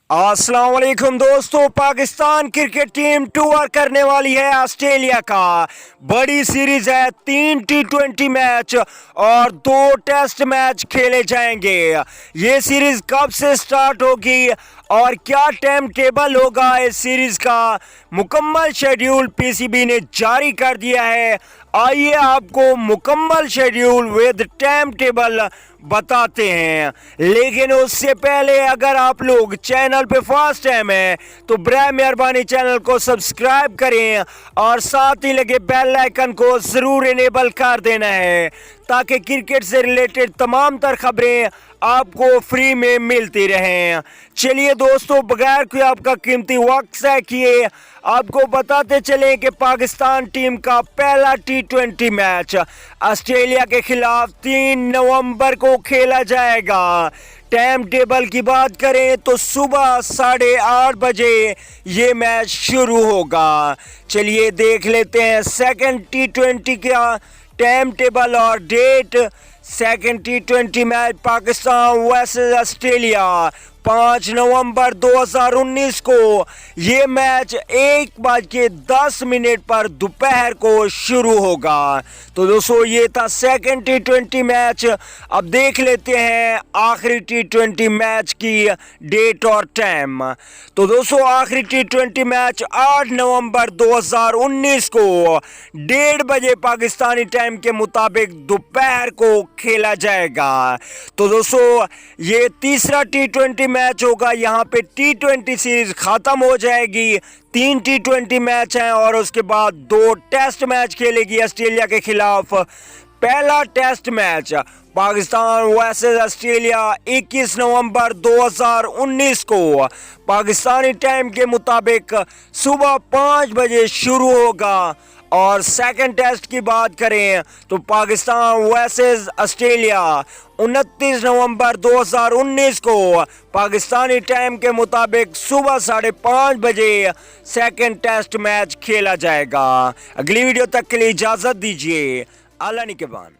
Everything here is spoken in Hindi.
अस्सलाम वालेकुम दोस्तों, पाकिस्तान क्रिकेट टीम टूर करने वाली है ऑस्ट्रेलिया का। बड़ी सीरीज है, 3 T20 मैच और 2 टेस्ट मैच खेले जाएंगे। ये सीरीज कब से स्टार्ट होगी और क्या टाइम टेबल होगा इस सीरीज का, मुकम्मल शेड्यूल पीसीबी ने जारी कर दिया है। आइए आपको मुकम्मल शेड्यूल विद टाइम टेबल बताते हैं। लेकिन उससे पहले अगर आप लोग चैनल पे फर्स्ट टाइम है तो बराए मेहरबानी चैनल को सब्सक्राइब करें और साथ ही लगे बेल आइकन को ज़रूर इनेबल कर देना है ताकि क्रिकेट से रिलेटेड तमाम तर खबरें आपको फ्री में मिलती रहें। चलिए दोस्तों, बगैर कोई आपका कीमती वक्त ज़ाया किए आपको बताते चलें कि पाकिस्तान टीम का पहला T20 मैच ऑस्ट्रेलिया के खिलाफ 3 नवंबर को खेला जाएगा। टाइम टेबल की बात करें तो सुबह 8:30 बजे ये मैच शुरू होगा। चलिए देख लेते हैं सेकंड T20 का टाइम टेबल और date. Second T20 match Pakistan versus Australia 5 नवंबर 2019 को ये मैच 1:10 पर दोपहर को शुरू होगा। तो दोस्तों ये था सेकंड T20 मैच। अब देख लेते हैं आखिरी T20 मैच की डेट और टाइम। तो दोस्तों आखिरी T20 मैच 8 नवंबर 2019 को 1:30 बजे पाकिस्तानी टाइम के मुताबिक दोपहर को खेला जाएगा। तो दोस्तों ये तीसरा T20 मैच होगा। यहाँ पे T20 सीरीज खत्म हो जाएगी। 3 T20 मैच हैं और उसके बाद 2 टेस्ट मैच खेलेगी ऑस्ट्रेलिया के खिलाफ। पहला test match Pakistan versus Australia 21 नवंबर 2019 को पाकिस्तानी टाइम के मुताबिक सुबह 5 बजे शुरू होगा। और सेकंड टेस्ट की बात करें तो पाकिस्तान वर्सेस ऑस्ट्रेलिया 29 नवंबर 2019 को पाकिस्तानी टाइम के मुताबिक सुबह 5:30 बजे सेकंड टेस्ट मैच खेला जाएगा। अगली वीडियो तक के लिए इजाज़त दीजिए। अल्लाह निगहबान।